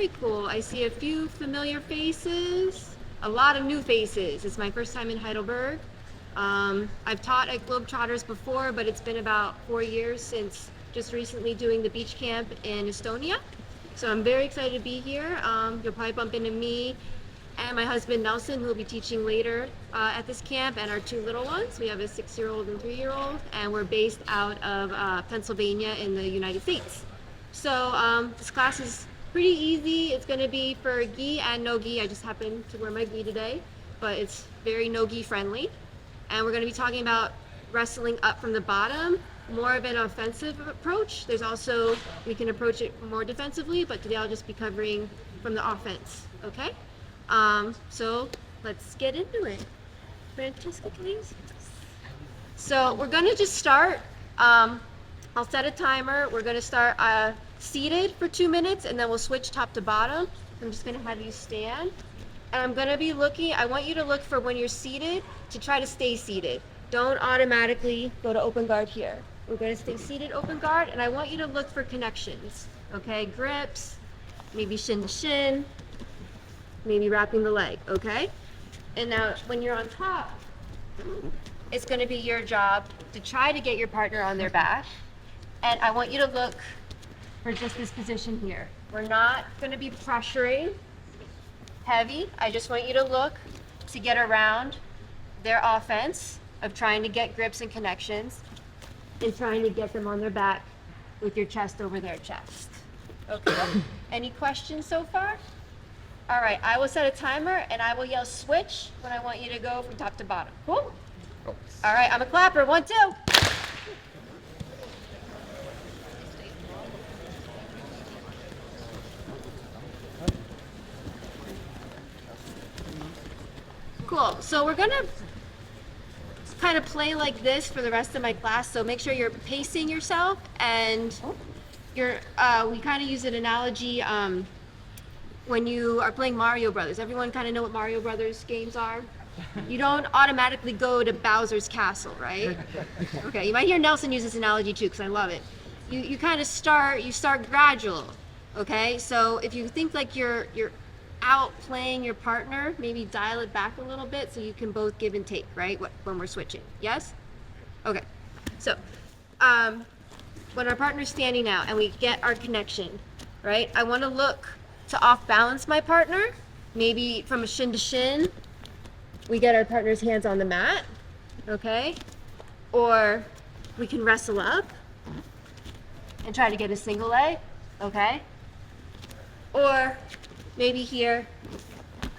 very cool. I see a few familiar faces, a lot of new faces. It's my first time in Heidelberg. I've taught at Globetrotters before, but it's been about 4 years since just recently doing the beach camp in Estonia. So I'm very excited to be here. You'll probably bump into me and my husband Nelson, who will be teaching later at this camp, and our 2 little ones. We have a 6-year-old and 3-year-old, and we're based out of Pennsylvania in the United States. So this class is pretty easy. It's going to be for gi and no gi. I just happen to wear my gi today, but it's very no gi friendly. And we're going to be talking about wrestling up from the bottom, more of an offensive approach. There's also, we can approach it more defensively, but today I'll just be covering from the offense, okay? So let's get into it. Francesca, please. So we're gonna just start, I'll set a timer. We're gonna start seated for 2 minutes, and then we'll switch top to bottom. I'm just gonna have you stand. And I'm gonna be looking, I want you to look for when you're seated to try to stay seated. Don't automatically go to open guard here. We're gonna stay seated, open guard, and I want you to look for connections, okay? Grips, maybe shin to shin, maybe wrapping the leg, okay? And now when you're on top, it's gonna be your job to try to get your partner on their back. And I want you to look for just this position here. We're not gonna be pressuring heavy. I just want you to look to get around their offense of trying to get grips and connections and trying to get them on their back with your chest over their chest. Okay, any questions so far? All right, I will set a timer and I will yell switch when I want you to go from top to bottom. Cool? All right, I'm a clapper. 1, 2. Cool, so we're gonna kind of play like this for the rest of my class. So make sure you're pacing yourself, and we kind of use an analogy when you are playing Mario Brothers. Everyone kind of know what Mario Brothers games are? You don't automatically go to Bowser's castle, right? Okay, you might hear Nelson use this analogy too, because I love it. You kind of start gradual, okay? So if you think like you're out playing your partner, maybe dial it back a little bit so you can both give and take, right? When we're switching, yes? Okay, so when our partner's standing out and we get our connection, right? I want to look to off balance my partner, maybe from a shin to shin. We get our partner's hands on the mat, okay? Or we can wrestle up and try to get a single leg, okay? Or maybe here,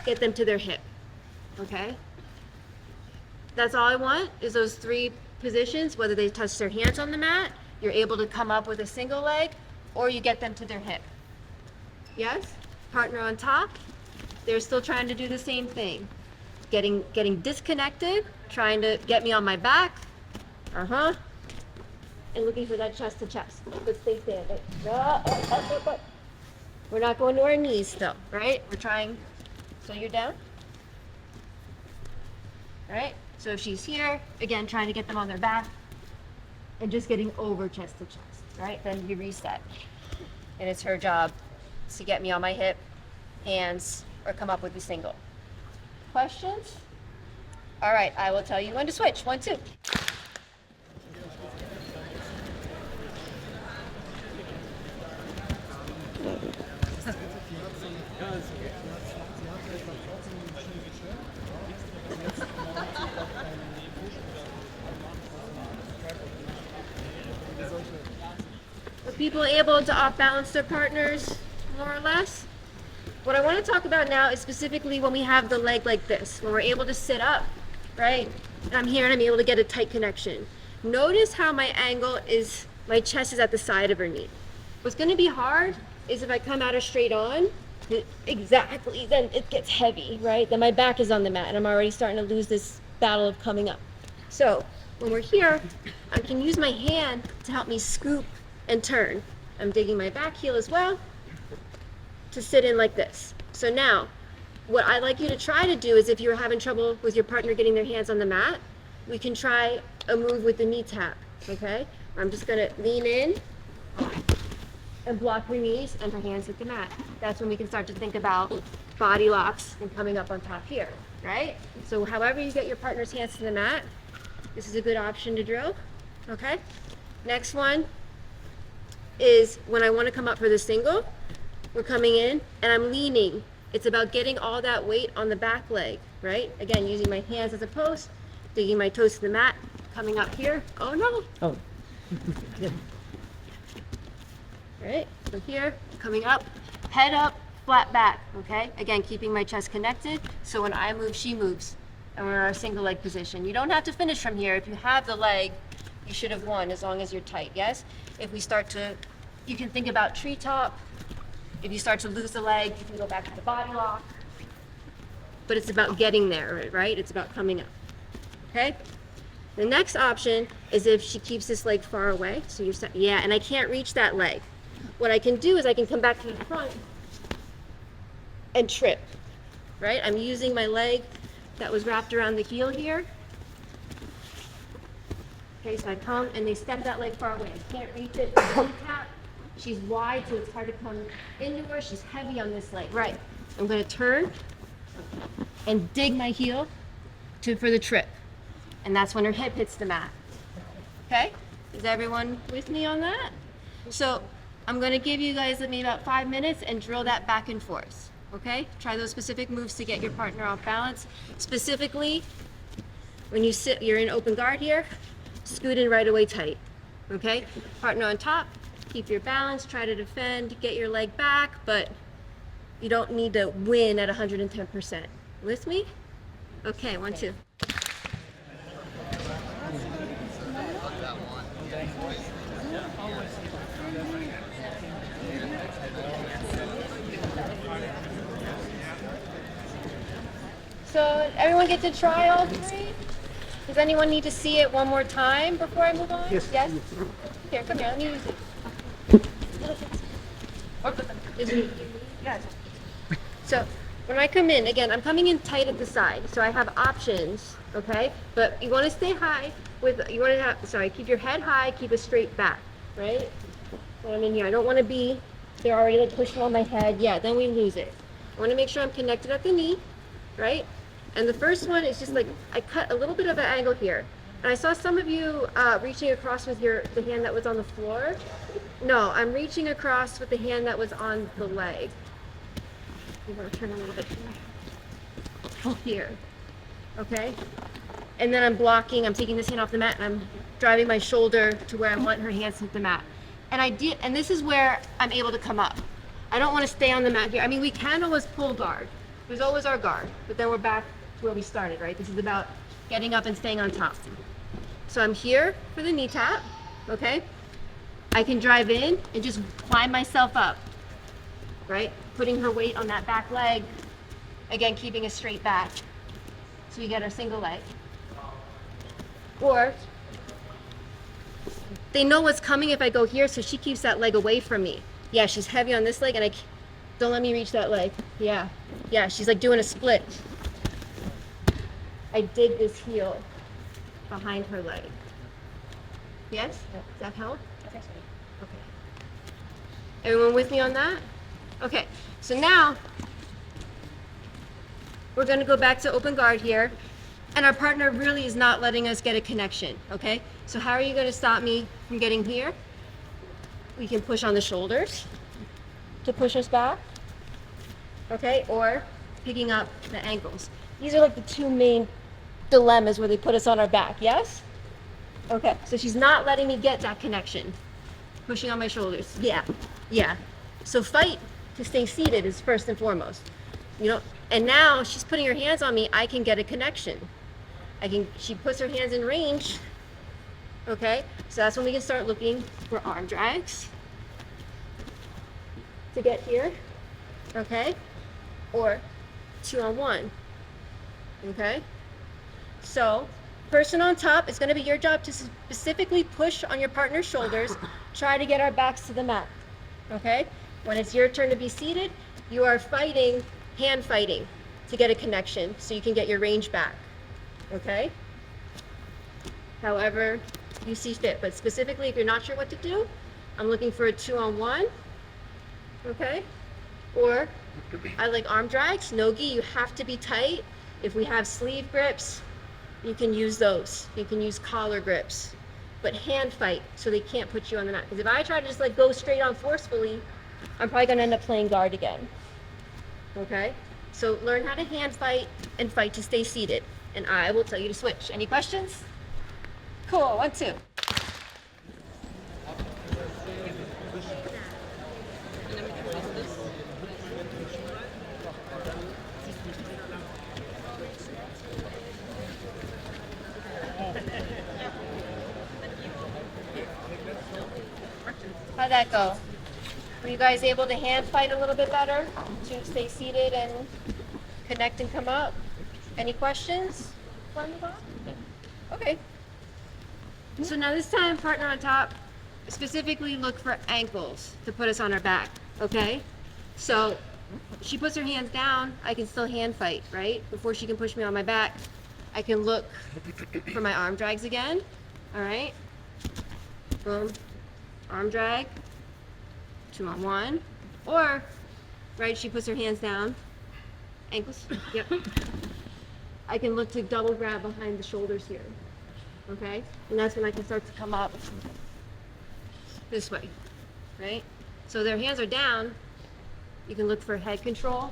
get them to their hip, okay? That's all I want is those 3 positions, whether they touch their hands on the mat, you're able to come up with a single leg, or you get them to their hip. Yes? Partner on top, they're still trying to do the same thing. Getting disconnected, trying to get me on my back, and looking for that chest to chest. But stay standing. We're not going to our knees still, right? We're trying, so you're down. All right, so if she's here, again, trying to get them on their back and just getting over chest to chest, right? Then you reset. And it's her job to get me on my hip, hands, or come up with a single. Questions? All right, I will tell you when to switch. 1, 2. Are people able to off balance their partners more or less? What I want to talk about now is specifically when we have the leg like this, when we're able to sit up, right? And I'm here and I'm able to get a tight connection. Notice how my angle is, my chest is at the side of her knee. What's going to be hard is if I come at her straight on, exactly, then it gets heavy, right? Then my back is on the mat and I'm already starting to lose this battle of coming up. So when we're here, I can use my hand to help me scoop and turn. I'm digging my back heel as well to sit in like this. So now, what I'd like you to try to do is if you're having trouble with your partner getting their hands on the mat, we can try a move with the knee tap, okay? I'm just gonna lean in and block her knees and her hands hit the mat. That's when we can start to think about body locks and coming up on top here, right? So however you get your partner's hands to the mat, this is a good option to drill, okay? Next one is when I want to come up for the single, we're coming in and I'm leaning. It's about getting all that weight on the back leg, right? Again, using my hands as a post, digging my toes to the mat, coming up here. Oh no. Oh. Right, so here, coming up, head up, flat back, okay? Again, keeping my chest connected, so when I move, she moves. And we're in our single leg position. You don't have to finish from here. If you have the leg, you should have won as long as you're tight, yes? If we start to, you can think about treetop. If you start to lose the leg, you can go back to the body lock. But it's about getting there, right? It's about coming up, okay? The next option is if she keeps this leg far away. So you're, yeah, and I can't reach that leg. What I can do is I can come back to the front and trip, right? I'm using my leg that was wrapped around the heel here. Okay, so I come and they step that leg far away. I can't reach it. Tap. She's wide, so it's hard to come into her. She's heavy on this leg. Right. I'm going to turn and dig my heel for the trip. And that's when her hip hits the mat. Okay? Is everyone with me on that? So I'm going to give you guys maybe about 5 minutes and drill that back and forth. Okay? Try those specific moves to get your partner off balance. Specifically, when you sit, you're in open guard here, scoot in right away tight. Okay? Partner on top, keep your balance, try to defend, get your leg back, but you don't need to win at 110%. With me? Okay, 1, 2. So everyone get to try all three? Does anyone need to see it one more time before I move on? Yes. Yes? Here, come here, let me use it. Or put them. Yes. So when I come in, again, I'm coming in tight at the side, so I have options, okay? But you want to stay high keep your head high, keep a straight back, right? When I'm in here, I don't want to be, they're already like pushing on my head. Yeah, then we lose it. I want to make sure I'm connected at the knee, right? And the first one is just like, I cut a little bit of an angle here. And I saw some of you reaching across with the hand that was on the floor. No, I'm reaching across with the hand that was on the leg. You want to turn a little bit here, okay? And then I'm blocking, I'm taking this hand off the mat and I'm driving my shoulder to where I want her hands to hit the mat. And this is where I'm able to come up. I don't want to stay on the mat here. I mean, we can always pull guard. There's always our guard, but then we're back to where we started, right? This is about getting up and staying on top. So I'm here for the knee tap, okay? I can drive in and just climb myself up, right? Putting her weight on that back leg. Again, keeping a straight back. So we get our single leg. Or they know what's coming if I go here, so she keeps that leg away from me. Yeah, she's heavy on this leg and don't let me reach that leg. Yeah, she's like doing a split. I dig this heel behind her leg. Yes? Does that help? Okay. Everyone with me on that? Okay, so now we're gonna go back to open guard here, and our partner really is not letting us get a connection, okay? So how are you gonna stop me from getting here? We can push on the shoulders to push us back, okay? Or picking up the ankles. These are like the two main dilemmas where they put us on our back, yes? Okay, so she's not letting me get that connection. Pushing on my shoulders, yeah. So fight to stay seated is first and foremost. And now she's putting her hands on me, I can get a connection. She puts her hands in range, okay? So that's when we can start looking for arm drags to get here, okay? Or 2-on-1, okay? So person on top, it's gonna be your job to specifically push on your partner's shoulders, try to get our backs to the mat, okay? When it's your turn to be seated, you are fighting, hand fighting to get a connection so you can get your range back, okay? However you see fit, but specifically if you're not sure what to do, I'm looking for a 2-on-1 okay? Or I like arm drags. No-gi, you have to be tight. If we have sleeve grips, you can use those. You can use collar grips. But hand fight, so they can't put you on the mat. Because if I try to just like go straight on forcefully, I'm probably gonna end up playing guard again. Okay? So learn how to hand fight and fight to stay seated. And I will tell you to switch. Any questions? Cool, 1, 2. How'd that go? Were you guys able to hand fight a little bit better to stay seated and connect and come up? Any questions? Okay. So now this time, partner on top, specifically look for ankles to put us on our back, okay? So she puts her hands down, I can still hand fight, right? Before she can push me on my back, I can look for my arm drags again, all right? Boom, arm drag, 2-on-1, or, right, she puts her hands down, ankles, yep. I can look to double grab behind the shoulders here, okay? And that's when I can start to come up this way, right? So their hands are down, you can look for head control,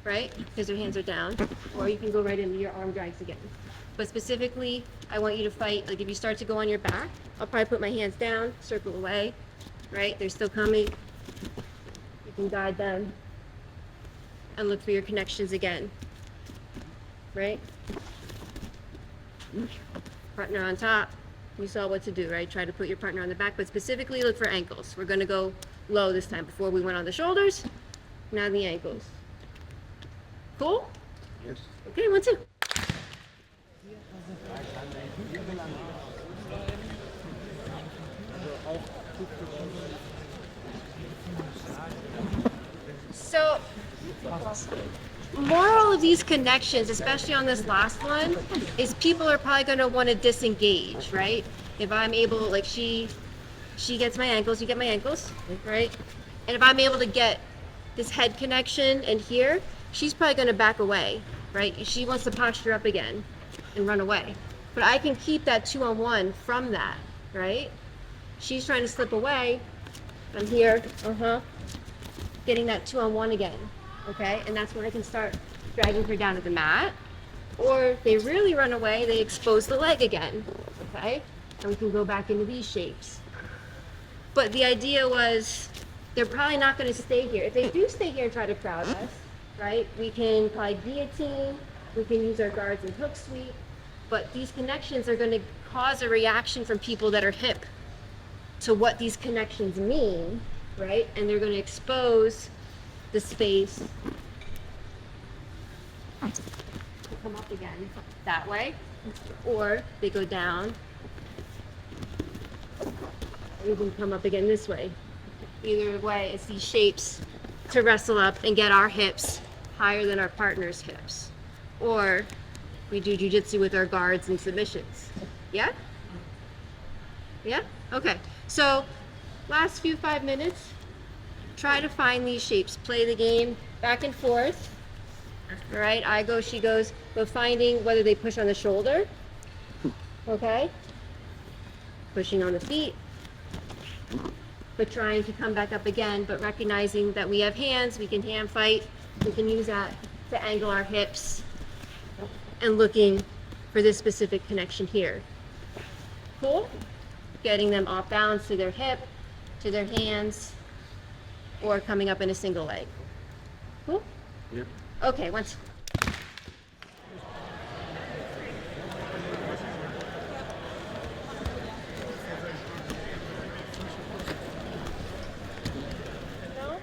right? Because their hands are down, or you can go right into your arm drags again. But specifically, I want you to fight, like if you start to go on your back, I'll probably put my hands down, circle away, right? They're still coming. You can guide them and look for your connections again, right? Partner on top, you saw what to do, right? Try to put your partner on the back, but specifically look for ankles. We're gonna go low this time. Before we went on the shoulders, now the ankles. Cool? Yes. Okay, 1, 2. So, moral of these connections, especially on this last one, is people are probably going to want to disengage, right? If I'm able, like she gets my ankles, you get my ankles, right? And if I'm able to get this head connection and here, she's probably going to back away, right? She wants to posture up again and run away. But I can keep that 2-on-1 from that, right? She's trying to slip away. I'm here, getting that 2-on-1 again, okay? And that's when I can start dragging her down to the mat. Or if they really run away, they expose the leg again, okay? And we can go back into these shapes. But the idea was they're probably not going to stay here. If they do stay here and try to crowd us, right, we can probably guillotine, we can use our guards and hook sweep, but these connections are going to cause a reaction from people that are hip to what these connections mean, right? And they're going to expose the space to come up again that way, or they go down, or even come up again this way. Either way, it's these shapes to wrestle up and get our hips higher than our partner's hips. Or we do jujitsu with our guards and submissions. Yeah? Yeah? Okay. So last 5 minutes, try to find these shapes. Play the game back and forth. All right, I go, she goes, but finding whether they push on the shoulder, okay? Pushing on the feet, but trying to come back up again, but recognizing that we have hands, we can hand fight, we can use that to angle our hips, and looking for this specific connection here. Cool? Getting them off balance to their hip, to their hands, or coming up in a single leg. Cool? Yeah. Okay, once. No?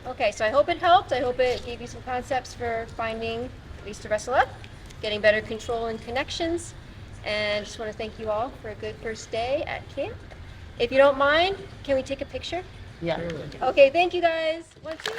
Okay, so I hope it helped. I hope it gave you some concepts for finding ways to wrestle up, getting better control and connections. And just want to thank you all for a good first day at camp. If you don't mind, can we take a picture? Yeah. Okay, thank you guys. 1, 2.